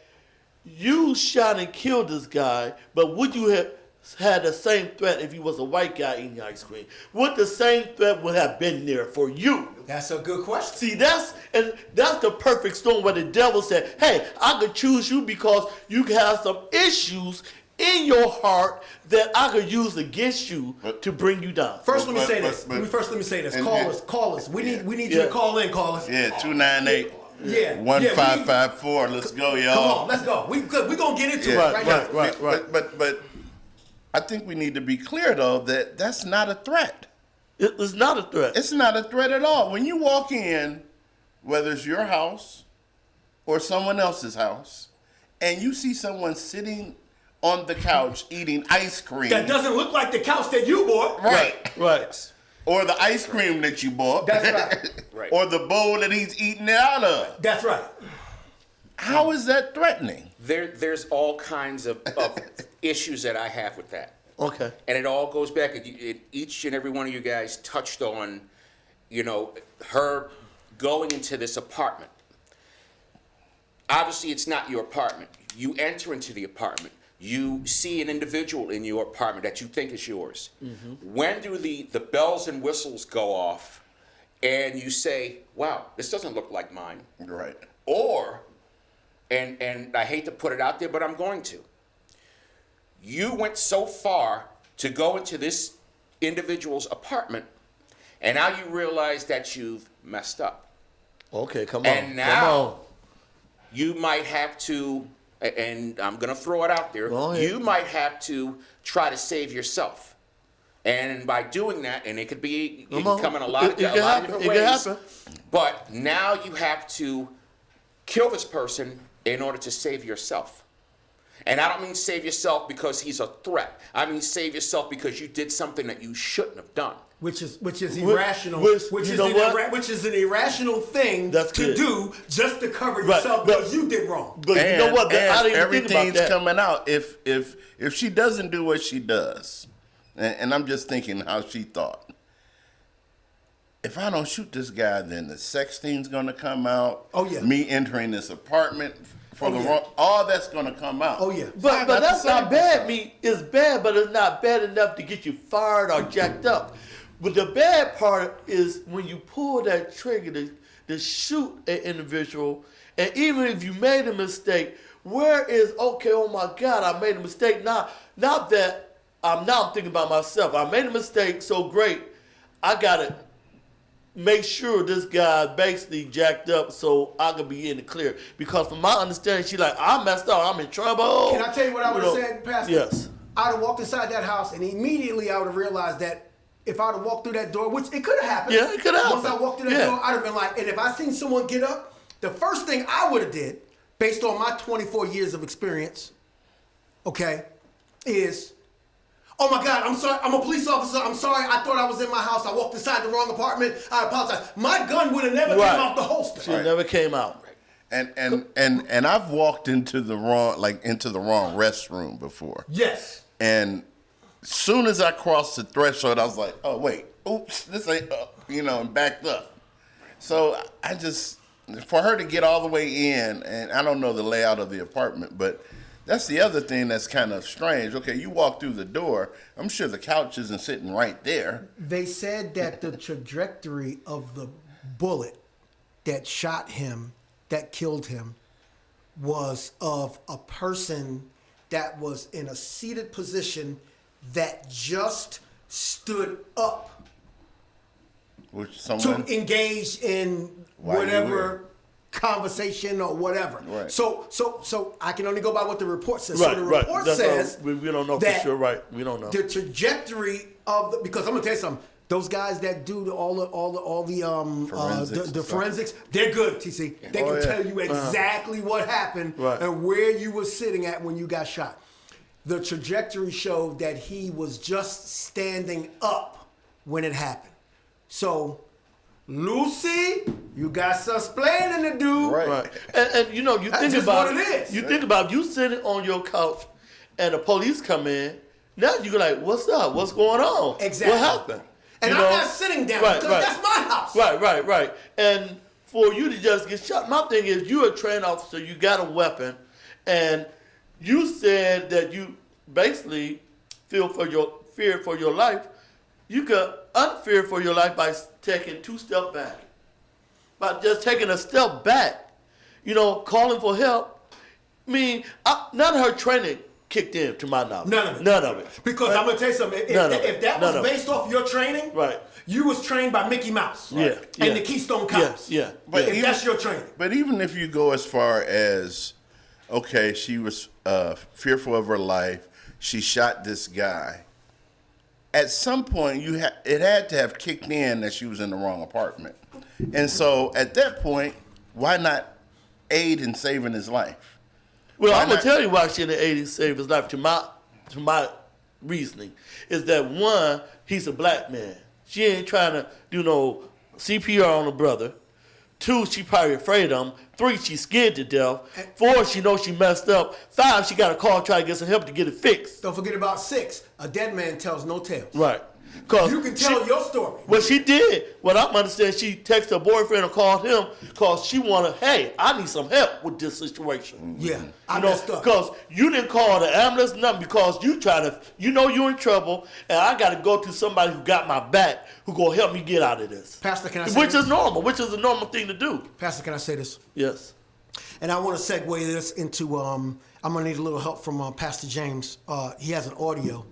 you shot and killed this guy, but would you have had the same threat if he was a white guy eating ice cream? Would the same threat would have been there for you? That's a good question. See, that's the perfect storm where the devil said, hey, I could choose you because you have some issues in your heart that I could use against you to bring you down. First, let me say this. Callers. We need you to call in, callers. Yeah, 298. Yeah. 1554. Let's go, y'all. Come on, let's go. We're gonna get into it right now. Right. But I think we need to be clear though that that's not a threat. It's not a threat. It's not a threat at all. When you walk in, whether it's your house or someone else's house, and you see someone sitting on the couch eating ice cream. That doesn't look like the couch that you bought. Right. Or the ice cream that you bought. That's Right. Or the bowl that he's eating it out of. That's right. How is that threatening? There's all kinds of issues that I have with that. Okay. And it all goes back, each and every one of you guys touched on, her going into this apartment. Obviously, it's not your apartment. You enter into the apartment. you see an individual in your apartment that you think is yours. When do the bells and whistles go off and you say, wow, this doesn't look like mine? Right. Or, and I hate to put it out there, but I'm going to. You went so far to go into this individual's apartment, and now you realize that you've messed up. Okay, come on. And now come on. you might have to, and I'm going to throw it out there, Go ahead. you might have to try to save yourself. And by doing that, and it could be, it can come in a lot of different It ways. can happen. But now you have to kill this person in order to save yourself. And I don't mean save yourself because he's a threat. I mean save yourself because you did something that you shouldn't have done. Which is irrational. which, you know what? Which is an irrational thing That's to good. do just to cover Right, yourself but- because you did wrong. But you know what? I didn't even think about everything's that. coming out. If she doesn't do what she does, and I'm just thinking how she thought. If I don't shoot this guy, then the sexting's gonna come out. Oh, yeah. Me entering this apartment for the yeah. wrong, all that's gonna come out. Oh, yeah. So I But got that's to not save bad. myself. Me, it's bad, but it's not bad enough to get you fired or jacked up. But the bad part is when you pull that trigger to shoot an individual, and even if you made a mistake, where is okay? Oh my God, I made a mistake. Now, not that I'm thinking about myself. I made a mistake. So great, I gotta make sure this guy basically jacked up so I could be in the clear. Because from my understanding, she like, I messed up. I'm in trouble. Can I tell you what I would have You know, said, Pastor? Yes. I'd have walked inside that house and immediately I would have realized that if I'd have walked through that door, which it could have happened. Yeah, it could have Once I happened. walked through that Yeah. door, I'd have been like, and if I seen someone get up, the first thing I would have did, based on my 24 years of experience, okay, is, oh my God, I'm sorry, I'm a police officer, I'm sorry, I thought I was in my house, I walked inside the wrong apartment, I apologize. My gun would have never Right. came out the holster. She never came out. And I've walked into the wrong restroom before. Yes. And soon as I crossed the threshold, I was like, oh, wait, oops, this ain't up, and backed up. So I just, for her to get all the way in, and I don't know the layout of the apartment, but that's the other thing that's kind of strange. Okay, you walk through the door, I'm sure the couch isn't sitting right there. They said that the trajectory of the bullet that shot him, that killed him, was of a person that was in a seated position that just stood up Which someone, to engage in Why you whatever here? conversation or whatever. Right. So I can only go by what the report says. So Right, the right. report That's says all, we don't know for that sure, right? We don't know. the trajectory of the, because I'm gonna tell you something. Those guys that do all the Forensics the and forensics, they're good. TC, they Oh, can yeah. tell you exactly what happened Right. and where you were sitting at when you got shot. The trajectory showed that he was just standing up when it happened. So, Lucy, you got some explaining to do. Right. Right. And you That's think just about what it is. You think about you sitting on your couch and the police come in. Now you're like, what's up? What's going on? Exactly. What happened? And You I'm know? not sitting down Right, because right. that's my house. Right. And for you to just get shot, my thing is you're a trained officer, you got a weapon, and you said that you basically fear for your life. You could unfear for your life by taking 2 steps back. By just taking a step back, calling for help. I mean, none of her training kicked in, to my knowledge. None of it. it. Because Right? I'm gonna tell you something. None of If it. that None was of it. based off your training, Right. you was trained by Mickey Mouse, Yeah, and yeah. the Keystone Cops. Yeah. But If even- that's your training, But even if you go as far as, okay, she was fearful of her life, she shot this guy. At some point, it had to have kicked in that she was in the wrong apartment, and so at that point, why not aid in saving his life? Well, Why I'm gonna not? tell you why she in the 80s saved his life. To my reasoning, is that one, he's a black man. She ain't trying to do no CPR on her brother. 2, she probably afraid of him. 3, she's scared to death. 4, she knows she messed up. 5, she got to call, try to get some help to get it fixed. don't forget about 6. A dead man tells no tales. Right. Cause you can tell your story. Well, she did. What I'm understanding, she texted her boyfriend and called him because she wanted, hey, I need some help with this situation. Yeah, I You know, messed up. because you didn't call the ambulance, nothing, because you know you're in trouble, and I got to go to somebody who got my back, who gonna help me get out of this. Pastor, can I say Which this? is normal, which is a normal thing to do. Pastor, can I say this? Yes. And I want to segue this into, I'm going to need a little help from Pastor James. He has an audio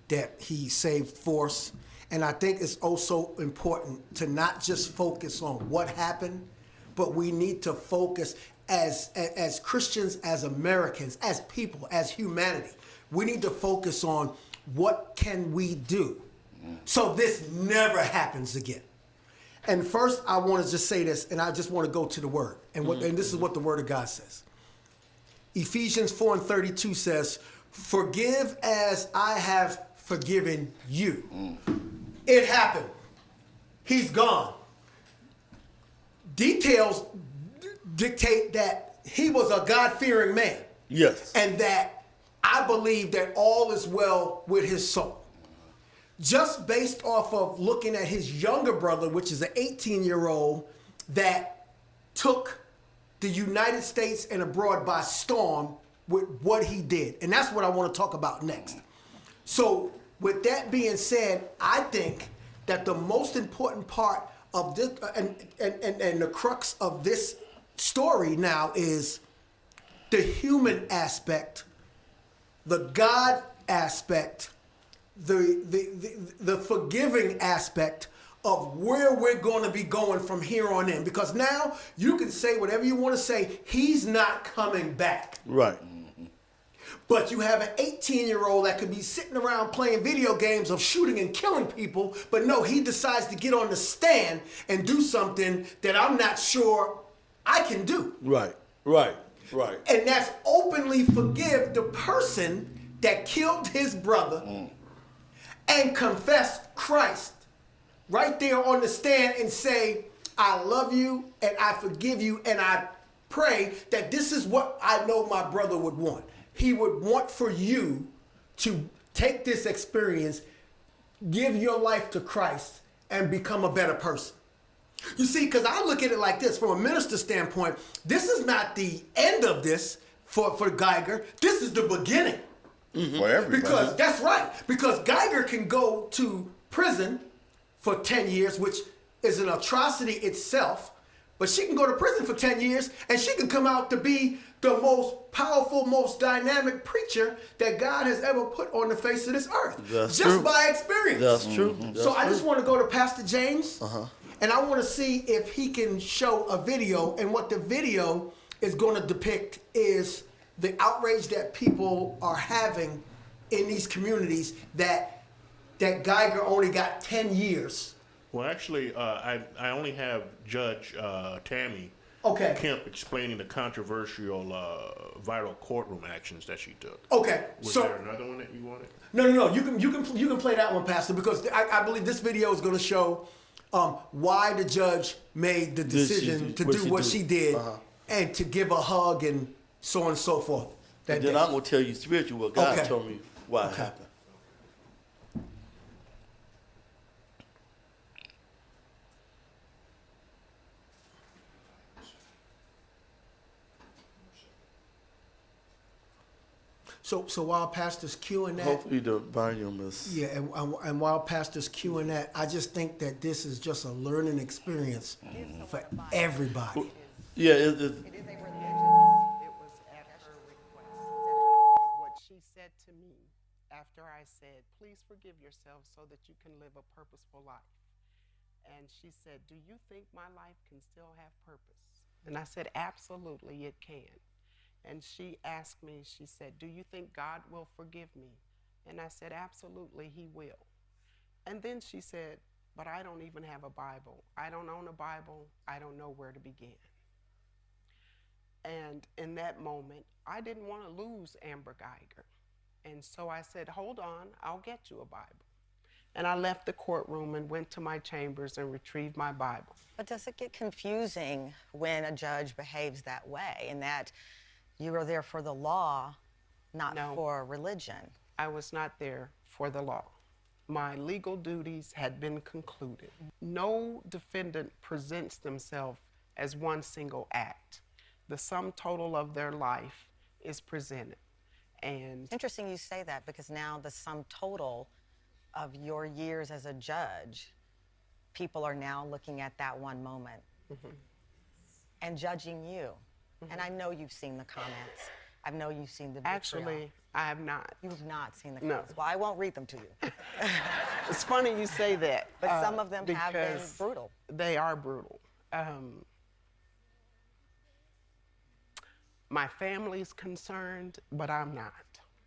that he saved for us. And I think it's also important to not just focus on what happened, but we need to focus as Christians, as Americans, as people, as humanity. We need to focus on what can we do so this never happens again. And first, I want to just say this, and I just want to go to the Word. And this is what the Word of God says. Ephesians 4:32 says, forgive as I have forgiven you. It happened. He's gone. Details dictate that he was a God-fearing man. Yes. And that I believe that all is well with his soul. Just based off of looking at his younger brother, which is an 18-year-old that took the United States and abroad by storm with what he did. And that's what I want to talk about next. So with that being said, I think that the most important part of this and the crux of this story now is the human aspect, the God aspect, the forgiving aspect of where we're going to be going from here on in. Because now you can say whatever you want to say, he's not coming back. Right. But you have an 18-year-old that could be sitting around playing video games of shooting and killing people, but no, he decides to get on the stand and do something that I'm not sure I can do. Right. Right. Right. And that's openly forgive the person that killed his brother and confess Christ right there on the stand and say, I love you and I forgive you, and I pray that this is what I know my brother would want. He would want for you to take this experience, give your life to Christ, and become a better person. You see, because I look at it like this, from a minister standpoint, this is not the end of this for Geiger. This is the beginning. For everybody. Because that's right. Because Geiger can go to prison for 10 years, which is an atrocity itself. But she can go to prison for 10 years and she can come out to be the most powerful, most dynamic preacher that God has ever put on the face of this earth. That's just true. by experience. That's true. That's So I true. just want to go to Pastor James. And I want to see if he can show a video. And what the video is going to depict is the outrage that people are having in these communities that Geiger only got 10 years. Well, actually, I only have Judge Tammy Okay. Kemp explaining the controversial viral courtroom actions that she took. Okay. Was So there another one that you wanted? No. You can play that one, Pastor, because I believe this video is going to show why the judge made the decision to do what she did and to give a hug and so on and so forth. And then I'm going to tell you spiritually what God Okay. told me why it happened. So while Pastor's cueing that, Hopefully the volume is... yeah, and while Pastor's cueing that, I just think that this is just a learning experience for everybody. Yeah, It is a religious. It was at her request. What she said to me after I said, please forgive yourself so that you can live a purposeful life. And she said, do you think my life can still have purpose? And I said, absolutely, it can. And she asked me, she said, do you think God will forgive me? And I said, absolutely, he will. And then she said, but I don't even have a Bible. I don't own a Bible. I don't know where to begin. And in that moment, I didn't want to lose Amber Geiger. And so I said, hold on, I'll get you a Bible. And I left the courtroom and went to my chambers and retrieved my Bible. But does it get confusing when a judge behaves that way, and that you are there for the law, not No. for religion? I was not there for the law. my legal duties had been concluded. No defendant presents themselves as one single act. The sum total of their life is presented. And It's interesting you say that, because now the sum total of your years as a judge, people are now looking at that one moment and judging you. And I know you've seen the comments. I know you've seen the vitriol. actually, I have not. You've not seen the No. comments. Well, I won't read them to you. It's funny you say that. But some of them have been because brutal. They are brutal. My family's concerned, but I'm not.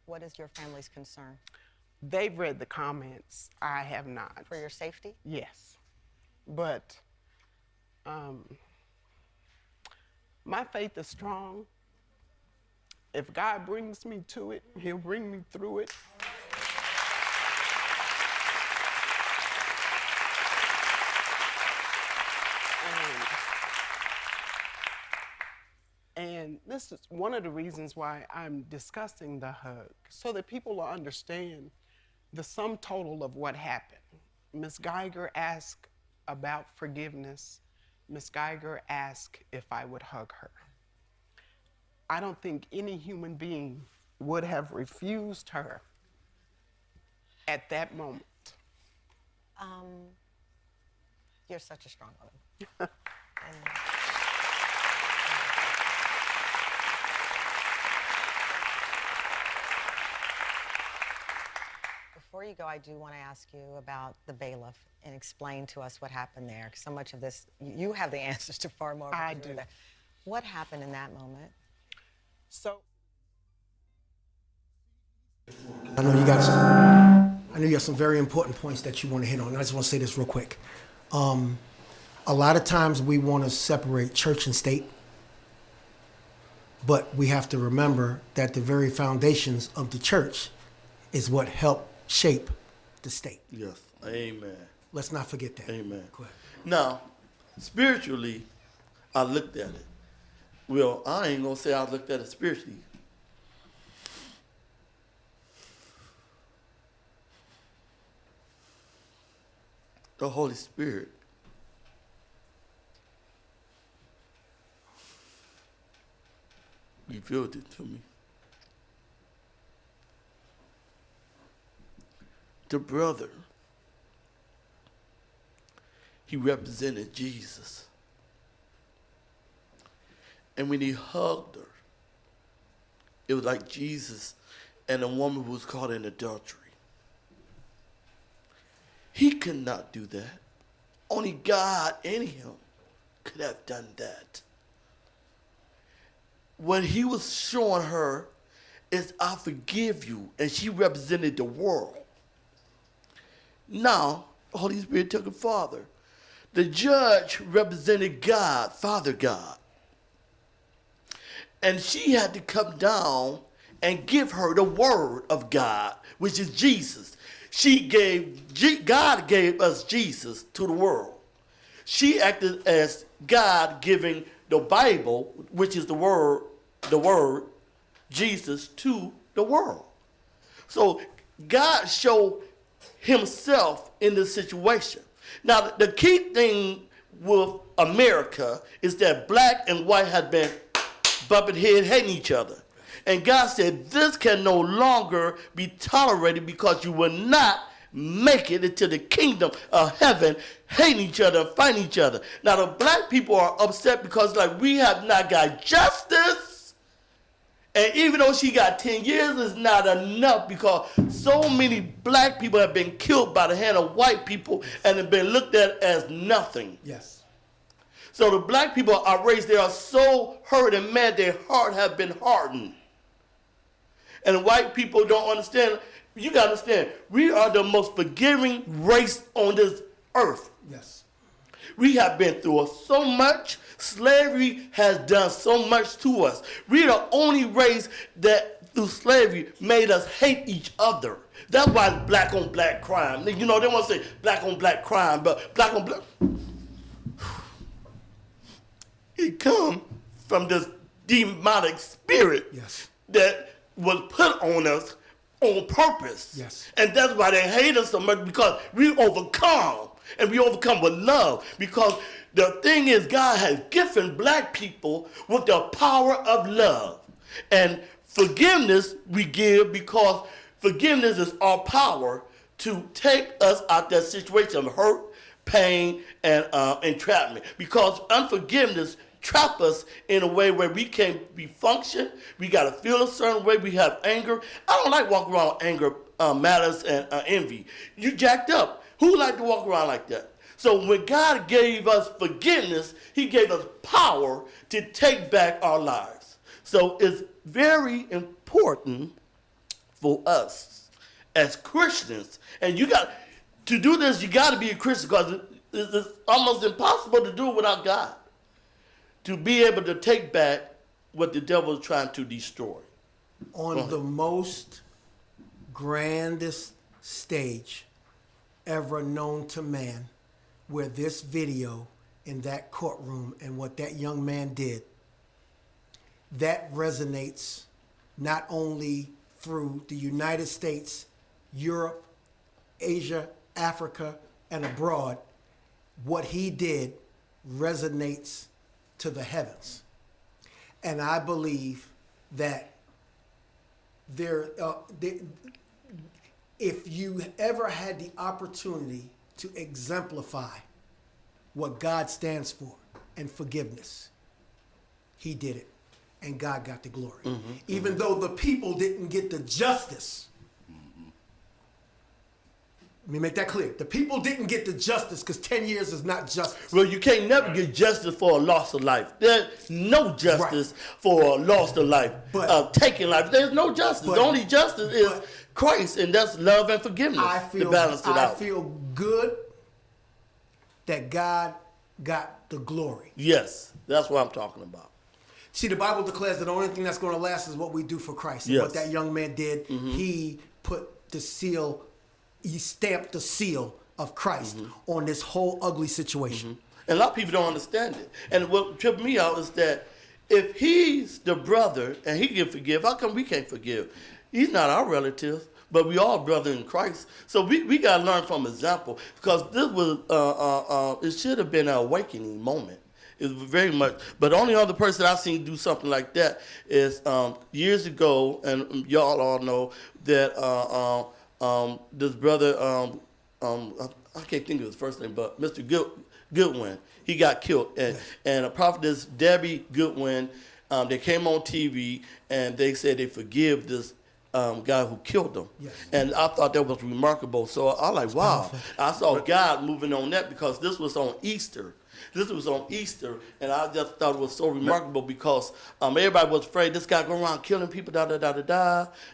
What is your family's concern? They've read the comments. I have not. For your safety? Yes. But my faith is strong. If God brings me to it, He'll bring me through it. And this is one of the reasons why I'm discussing the hug, so that people will understand the sum total of what happened. Ms. Geiger asked about forgiveness. Ms. Geiger asked if I would hug her. I don't think any human being would have refused her at that moment. You're such a strong woman. And before you go, I do want to ask you about the bailiff and explain to us what happened there. 'Cause so much of this, you have the answers to far more. I than do. that. What happened in that moment? So I know you got some very important points that you want to hit on. I just want to say this real quick. A lot of times we want to separate church and state, but we have to remember that the very foundations of the church is what helped shape the state. Yes. Amen. Let's not forget that. Amen. Go ahead. Now, spiritually, I looked at it. Well, I ain't gonna say I looked at it spiritually. The Holy Spirit revealed it to me. The brother, he represented Jesus. And when he hugged her, it was like Jesus and a woman who was caught in adultery. He could not do that. Only God in him could have done that. What he was showing her is, I forgive you. And she represented the world. Now, the Holy Spirit took it farther. The judge represented God, Father God. And she had to come down and give her the word of God, which is Jesus. God gave us Jesus to the world. She acted as God giving the Bible, which is the word, Jesus, to the world. So God showed himself in this situation. Now, the key thing with America is that black and white had been bumping head, hating each other. And God said, this can no longer be tolerated, because you will not make it into the kingdom of heaven, hating each other, fighting each other. Now, the black people are upset because, like, we have not got justice. And even though she got 10 years, it's not enough, because so many black people have been killed by the hand of white people and have been looked at as nothing. Yes. So the black people are raised, they are so hurt and mad, their heart have been hardened. And white people don't understand. You got to understand, we are the most forgiving race on this earth. Yes. We have been through so much. Slavery has done so much to us. We're the only race that through slavery made us hate each other. That's why it's black on black crime. You know, they want to say black on black crime, but black on black. It come from this demonic spirit Yes. that was put on us on purpose. Yes. And that's why they hate us so much, because we overcome. And we overcome with love. Because the thing is, God has gifted black people with the power of love. And forgiveness we give because forgiveness is our power to take us out that situation of hurt, pain, and entrapment. Because unforgiveness trap us in a way where we can't be function. We got to feel a certain way. We have anger. I don't like walking around with anger, malice, and envy. You jacked up. Who like to walk around like that? So when God gave us forgiveness, he gave us power to take back our lives. So it's very important for us as Christians. And you got to do this, you got to be a Christian, because it's almost impossible to do it without God. To be able to take back what the devil is trying to destroy. On the most grandest stage ever known to man, where this video in that courtroom and what that young man did, that resonates not only through the United States, Europe, Asia, Africa, and abroad. What he did resonates to the heavens. And I believe that if you ever had the opportunity to exemplify what God stands for and forgiveness, he did it, and God got the glory. Even though the people didn't get the justice. Let me make that clear. The people didn't get the justice, because 10 years is not justice. Well, you can't never get justice for a loss of life. There's no justice for a loss of life. Taking life. There's no justice. The only justice is Christ, and that's love and forgiveness to balance it out. I feel good that God got the glory. Yes, that's what I'm talking about. See, the Bible declares that the only thing that's going to last is what we do for Christ. And what that young man did, he put the seal, he stamped the seal of Christ on this whole ugly situation. And a lot of people don't understand it. And what tripped me out is that if he's the brother and he can forgive, how come we can't forgive? He's not our relative, but we all brother in Christ. So we got to learn from example, because this was, it should have been an awakening moment. It was very much, but the only other person I've seen do something like that is years ago, and y'all all know that this brother, I can't think of his first name, but Mr. Goodwin, he got killed. And a prophetess, Debbie Goodwin, they came on TV and they said they forgive this guy who killed them. And I thought that was remarkable. So I like, wow. I saw God moving on that, because this was on Easter. This was on Easter, and I just thought it was so remarkable, because everybody was afraid this guy going around killing people,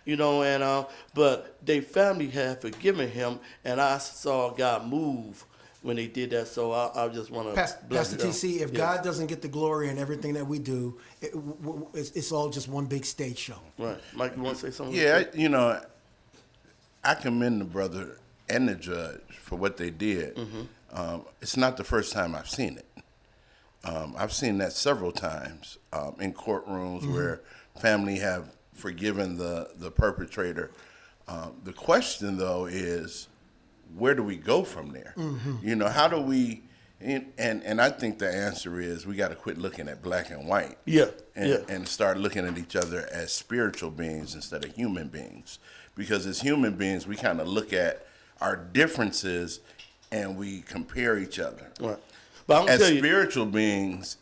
you know, and but their family had forgiven him, and I saw God move when they did that. So I just want to Pastor TC, if God doesn't get the glory in everything that we do, it's all just one big stage show. Right. Mike, you want to say something? Yeah, you know, I commend the brother and the judge for what they did. It's not the first time I've seen it. I've seen that several times in courtrooms where family have forgiven the perpetrator. The question, though, is where do we go from there? You know, how do we? And I think the answer is we got to quit looking at black and white. And start looking at each other as spiritual beings instead of human beings. Because as human beings, we kind of look at our differences and we compare each other. Right. But I'm as spiritual beings,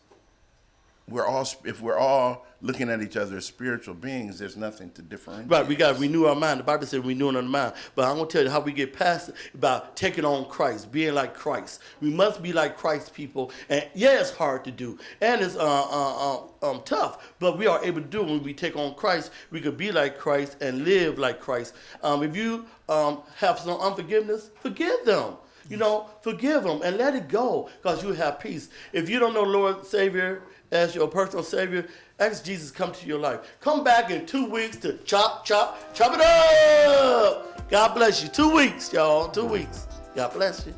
if we're all looking at each other as spiritual beings, there's nothing to differentiate. Right, we got to renew our mind. The Bible says renewing our mind. But I'm going to tell you how we get past it, about taking on Christ, being like Christ. We must be like Christ people. And yeah, it's hard to do. And it's tough. But we are able to do it when we take on Christ. We could be like Christ and live like Christ. If you have some unforgiveness, forgive them. You know, forgive them and let it go, because you have peace. If you don't know Lord Savior as your personal Savior, ask Jesus to come to your life. Come back in 2 weeks to chop it up. God bless you. 2 weeks, y'all. 2 weeks. God bless you.